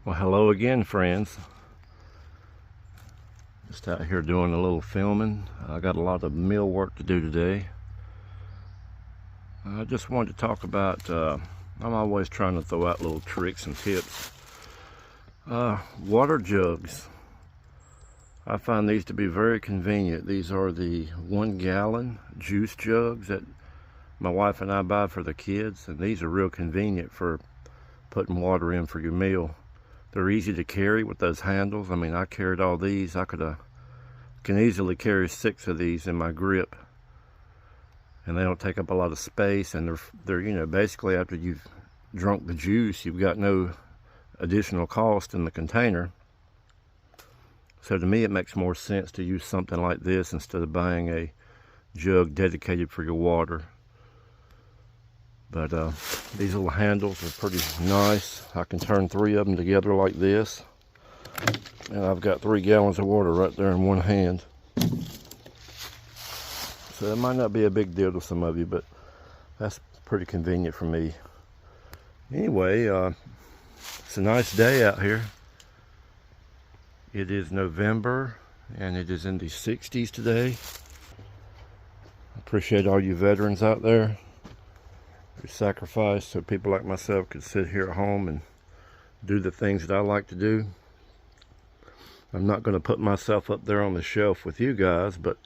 Well, hello again, friends. Just out here doing a little filming. I got a lot of mill work to do today. I just wanted to talk about, I'm always trying to throw out little tricks and tips. Water jugs. I find these to be very convenient. These are the 1 gallon juice jugs that my wife and I buy for the kids, and these are real convenient for putting water in for your meal. They're easy to carry with those handles. I mean, I carried all these. I can easily carry 6 of these in my grip, and they don't take up a lot of space. And they're you know, basically after you've drunk the juice, you've got no additional cost in the container. So to me, it makes more sense to use something like this instead of buying a jug dedicated for your water. But these little handles are pretty nice. I can turn 3 of them together like this, and I've got 3 gallons of water right there in one hand. So that might not be a big deal to some of you, but that's pretty convenient for me. Anyway, it's a nice day out here. It is November, and it is in the 60s today. I appreciate all you veterans out there who sacrificed so people like myself could sit here at home and do the things that I like to do. I'm not going to put myself up there on the shelf with you guys, but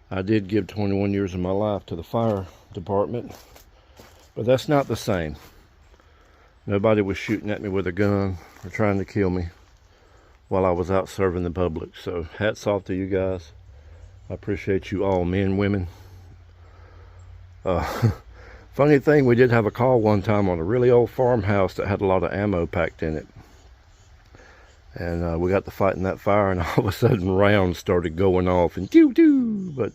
I did give 21 years of my life to the fire department. But that's not the same. Nobody was shooting at me with a gun or trying to kill me while I was out serving the public. So hats off to you guys. I appreciate you all, men, women. Funny thing, we did have a call one time on a really old farmhouse that had a lot of ammo packed in it. And we got to fighting that fire, and all of a sudden rounds started going off and doo-doo. But,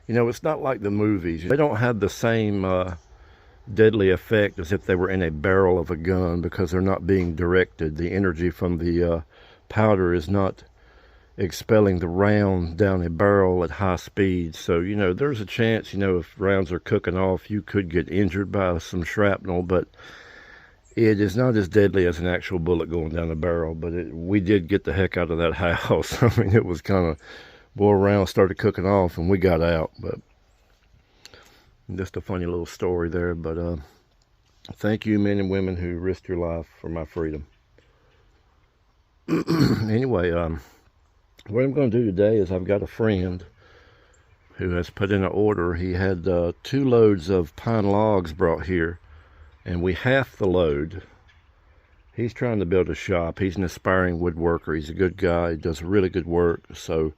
you know, it's not like the movies. They don't have the same deadly effect as if they were in a barrel of a gun, because they're not being directed. The energy from the powder is not expelling the round down a barrel at high speed. So, you know, there's a chance, you know, if rounds are cooking off, you could get injured by some shrapnel, but it is not as deadly as an actual bullet going down a barrel. But we did get the heck out of that house. I mean, it was kind of, boy, rounds started cooking off and we got out. But just a funny little story there. But thank you, men and women who risked your life for my freedom. Anyway, what I'm going to do today is, I've got a friend who has put in an order. He had 2 loads of pine logs brought here, and we halved the load. He's trying to build a shop. He's an aspiring woodworker. He's a good guy. He does really good work. So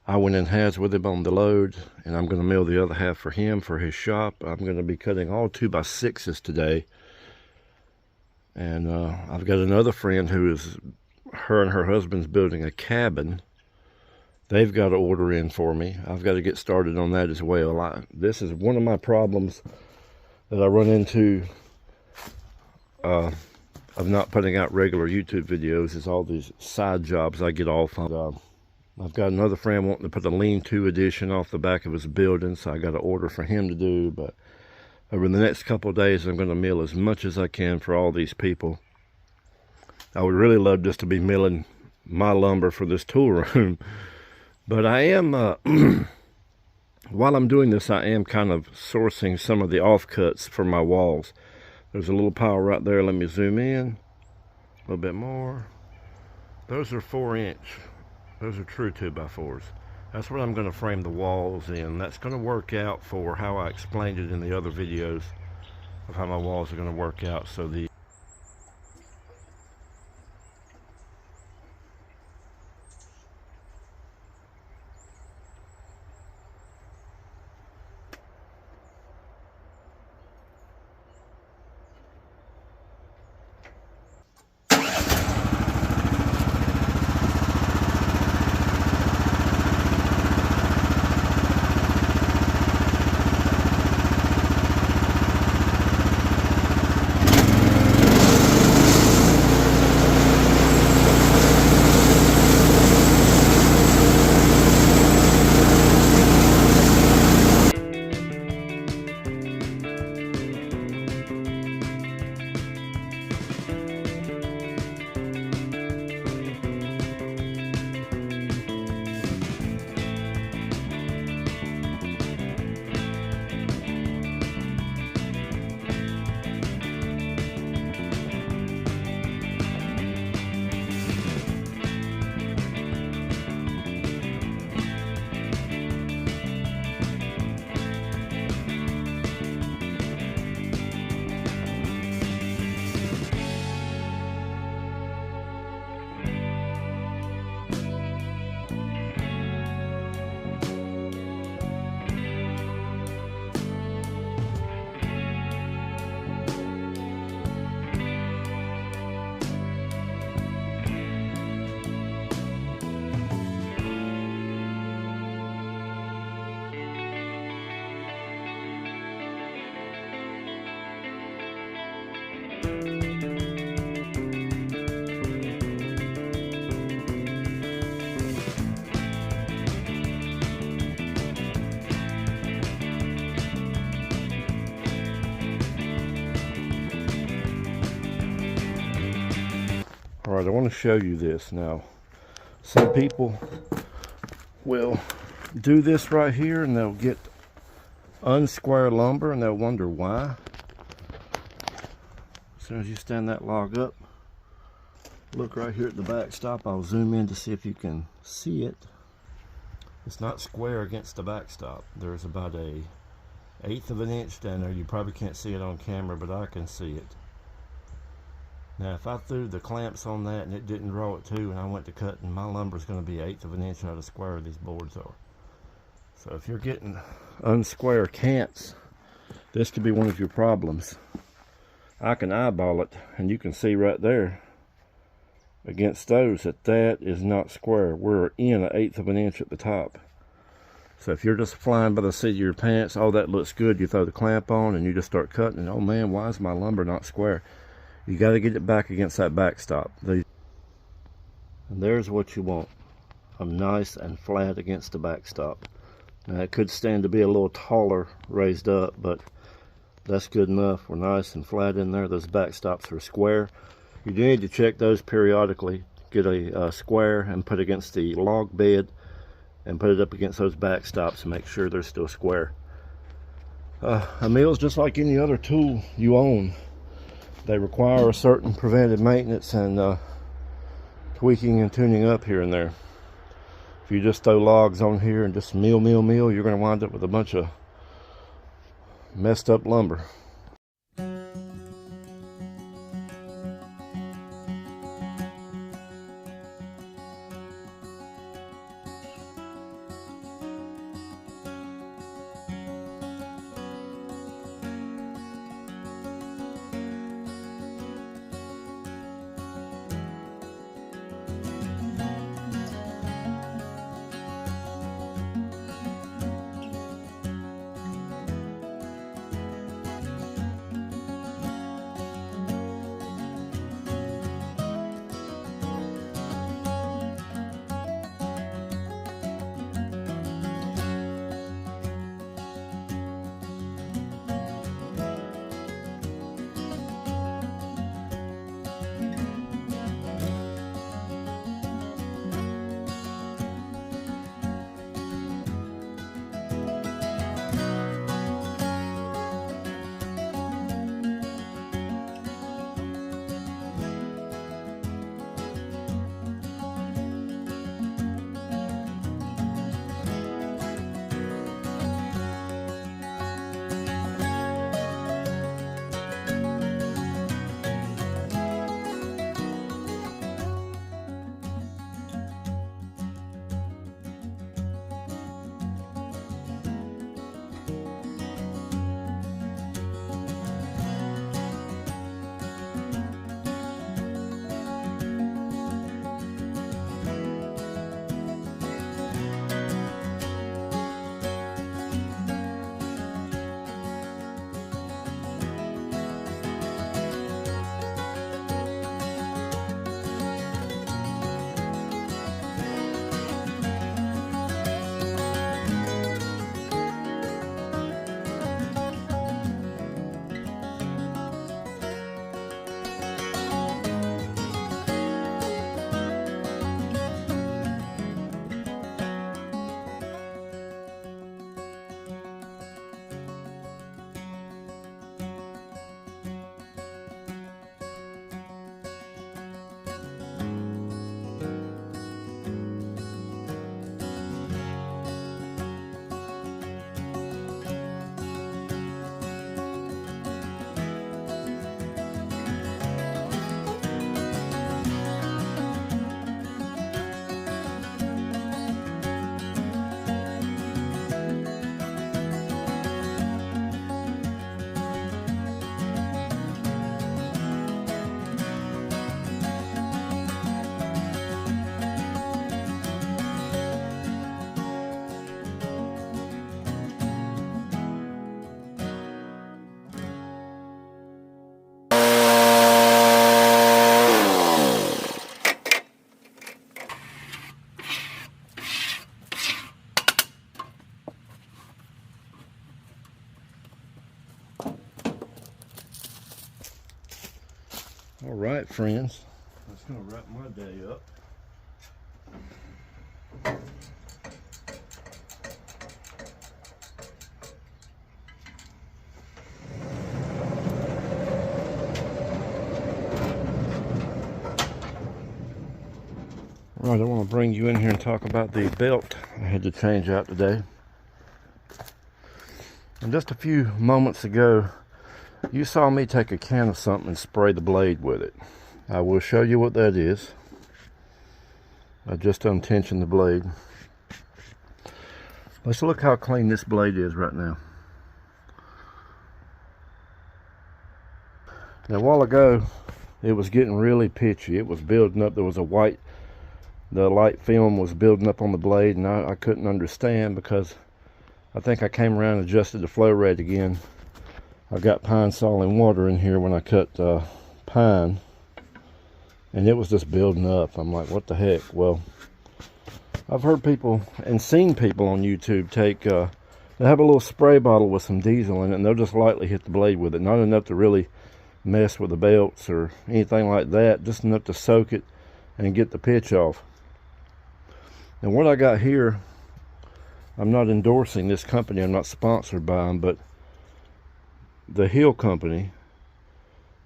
I went in halves with him on the load, and I'm going to mill the other half for him for his shop. I'm going to be cutting all 2x6s today. And I've got another friend who is, her and her husband's building a cabin. They've got to order in for me. I've got to get started on that as well. This is one of my problems that I run into of not putting out regular YouTube videos, is all these side jobs I get off on. I've got another friend wanting to put a lean-to addition off the back of his building, so I got to order for him to do. But over the next couple of days, I'm going to mill as much as I can for all these people. I would really love just to be milling my lumber for this tool room. But I am, while I'm doing this, I am kind of sourcing some of the offcuts for my walls. There's a little pile right there. Let me zoom in a little bit more. Those are 4-inch. Those are true 2x4s. That's what I'm going to frame the walls in. That's going to work out for how I explained it in the other videos of how my walls are going to work out. So the Alright, I want to show you this now. Some people will do this right here and they'll get unsquare lumber and they'll wonder why. As soon as you stand that log up, look right here at the backstop. I'll zoom in to see if you can see it. It's not square against the backstop. There's about a 1/8 of an inch down there. You probably can't see it on camera, but I can see it. Now if I threw the clamps on that and it didn't draw it too and I went to cutting, my lumber is going to be 1/8 of an inch out of square these boards are. So if you're getting unsquare cants, this could be one of your problems. I can eyeball it and you can see right there against those that is not square. We're in 1/8 of an inch at the top. So if you're just flying by the seat of your pants, oh that looks good, you throw the clamp on and you just start cutting, and oh man, why is my lumber not square? You got to get it back against that backstop. And there's what you want, a nice and flat against the backstop. Now it could stand to be a little taller raised up, but that's good enough. We're nice and flat in there. Those backstops are square. You do need to check those periodically. Get a square and put against the log bed and put it up against those backstops and make sure they're still square. A mill is just like any other tool you own. They require a certain preventive maintenance and tweaking and tuning up here and there. If you just throw logs on here and just mill, you're going to wind up with a bunch of messed up lumber. All right, friends, It's gonna wrap my day up. Right, I want to bring you in here and talk about the belt I had to change out today. And just a few moments ago, you saw me take a can of something and spray the blade with it. I will show you what that is. I just untensioned the blade. Let's look how clean this blade is right now. Now, a while ago, it was getting really pitchy. It was building up. There was a white, the light film was building up on the blade, and I couldn't understand because I think I came around and adjusted the flow rate again. I got pine sol and water in here when I cut pine, and it was just building up. I'm like, what the heck? Well, I've heard people and seen people on YouTube take, they have a little spray bottle with some diesel in it, and they'll just lightly hit the blade with it. Not enough to really mess with the belts or anything like that, just enough to soak it and get the pitch off. And what I got here, I'm not endorsing this company, I'm not sponsored by them, but the Hill company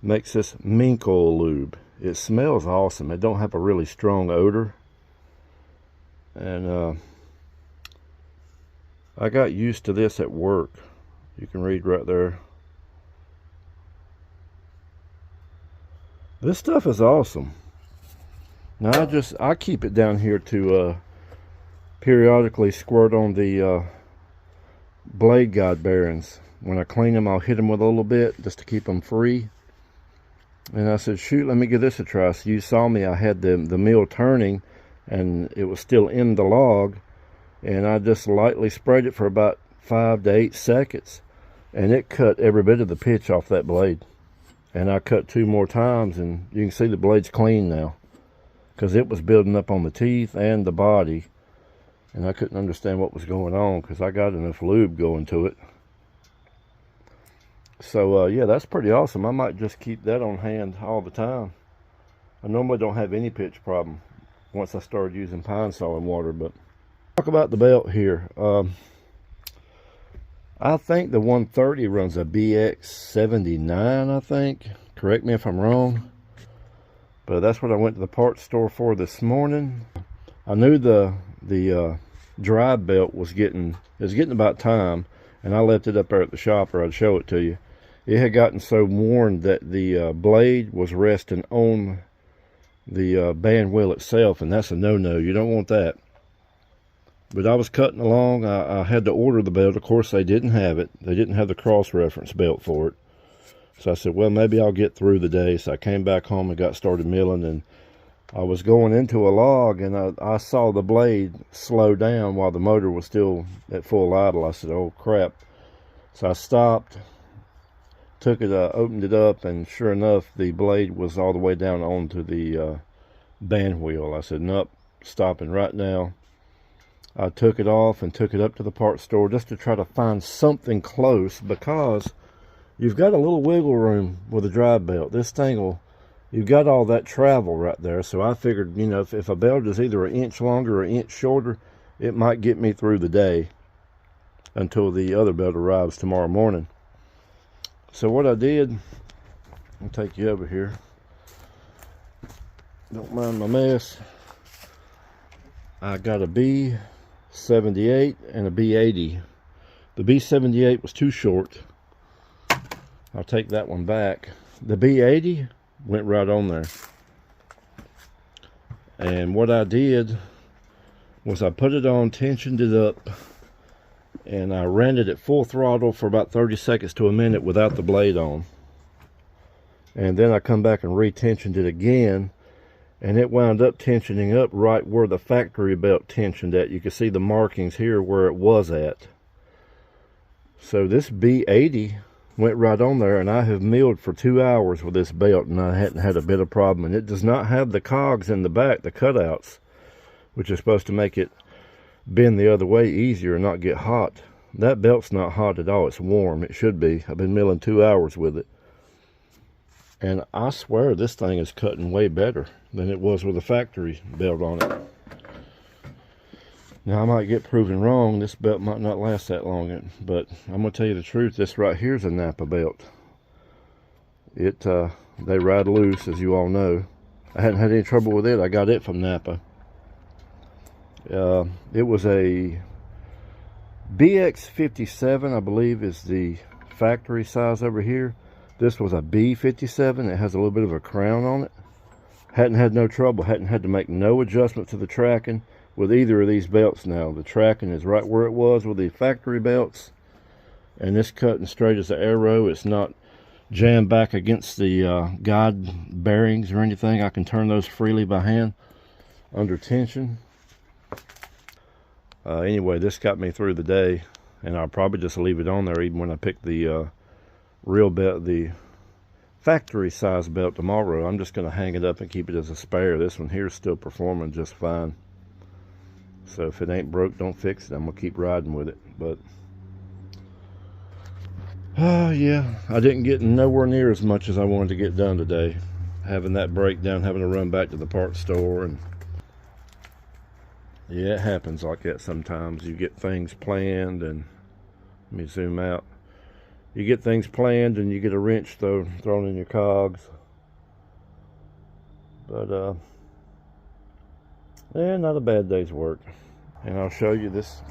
makes this mink oil lube. It smells awesome. It don't have a really strong odor. And I got used to this at work. You can read right there. This stuff is awesome. Now I keep it down here to periodically squirt on the blade guide bearings. When I clean them, I'll hit them with a little bit just to keep them free. And I said, shoot, let me give this a try. So you saw me, I had the mill turning and it was still in the log, and I just lightly sprayed it for about 5 to 8 seconds, and it cut every bit of the pitch off that blade. And I cut 2 more times, and you can see the blade's clean now, because it was building up on the teeth and the body, and I couldn't understand what was going on because I got enough lube going to it. So yeah, that's pretty awesome. I might just keep that on hand all the time. I normally don't have any pitch problem once I started using pine sol and water. But talk about the belt here. I think the 130 runs a BX79, I think. Correct me if I'm wrong. But that's what I went to the parts store for this morning. I knew the drive belt was getting about time, and I left it up there at the shop, or I'd show it to you. It had gotten so worn that the blade was resting on the band wheel itself, and that's a no-no. You don't want that. But I was cutting along. I had to order the belt. Of course, they didn't have it. They didn't have the cross-reference belt for it. So I said, well, maybe I'll get through the day. So I came back home and got started milling, and I was going into a log, and I saw the blade slow down while the motor was still at full idle. I said, oh, crap. So I stopped, took it, opened it up, and sure enough, the blade was all the way down onto the band wheel. I said, nope, stopping right now. I took it off and took it up to the parts store just to try to find something close, because you've got a little wiggle room with a drive belt. This thing will, you've got all that travel right there. So I figured, you know, if a belt is either an inch longer or an inch shorter, it might get me through the day until the other belt arrives tomorrow morning. So what I did, I'll take you over here. Don't mind my mess. I got a B78 and a B80. The B78 was too short. I'll take that one back. The B80 went right on there. And what I did was I put it on, tensioned it up, and I ran it at full throttle for about 30 seconds to a minute without the blade on. And then I come back and re-tensioned it again, and it wound up tensioning up right where the factory belt tensioned at. You can see the markings here where it was at. So this B80 went right on there, and I have milled for 2 hours with this belt, and I hadn't had a bit of problem. And it does not have the cogs in the back, the cutouts, which is supposed to make it bend the other way easier and not get hot. That belt's not hot at all. It's warm. It should be. I've been milling 2 hours with it. And I swear this thing is cutting way better than it was with a factory belt on it. Now I might get proven wrong. This belt might not last that long, but I'm gonna tell you the truth. This right here is a Napa belt. They ride loose, as you all know. I hadn't had any trouble with it. I got it from Napa. It was a BX57, I believe, is the factory size over here. This was a B57. It has a little bit of a crown on it. Hadn't had no trouble. Hadn't had to make no adjustment to the tracking with either of these belts now. The tracking is right where it was with the factory belts. And it's cutting straight as an arrow. It's not jammed back against the guide bearings or anything. I can turn those freely by hand under tension. Anyway, this got me through the day, and I'll probably just leave it on there even when I pick the real belt, the factory size belt tomorrow. I'm just going to hang it up and keep it as a spare. This one here is still performing just fine. So if it ain't broke, don't fix it. I'm going to keep riding with it. But yeah, I didn't get nowhere near as much as I wanted to get done today. Having that breakdown, having to run back to the parts store, and yeah, it happens like that sometimes. You get things planned, and let me zoom out. You get things planned and you get a wrench thrown in your cogs. But yeah, not a bad day's work. And I'll show you, this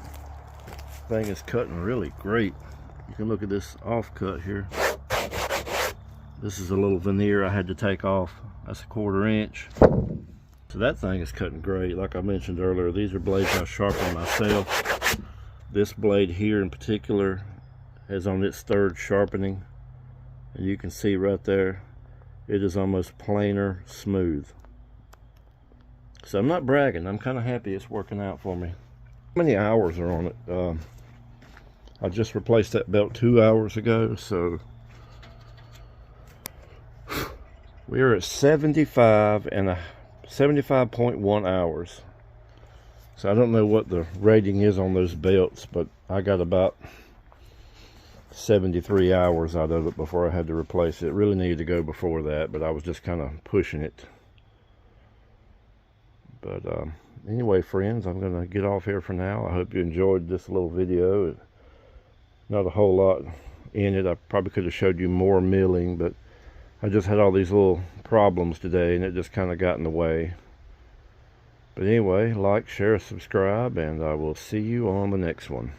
thing is cutting really great. You can look at this offcut here. This is a little veneer I had to take off. That's a 1/4 inch. So that thing is cutting great. Like I mentioned earlier, these are blades I sharpen myself. This blade here in particular is on its 3rd sharpening. And you can see right there, it is almost plainer smooth. So I'm not bragging. I'm kind of happy it's working out for me. How many hours are on it? I just replaced that belt 2 hours ago, so we are at 75.1 hours. So I don't know what the rating is on those belts, but I got about 73 hours out of it before I had to replace it. It really needed to go before that, but I was just kind of pushing it. But anyway, friends, I'm going to get off here for now. I hope you enjoyed this little video. Not a whole lot in it. I probably could have showed you more milling, but I just had all these little problems today, and it just kind of got in the way. But anyway, like, share, subscribe, and I will see you on the next one.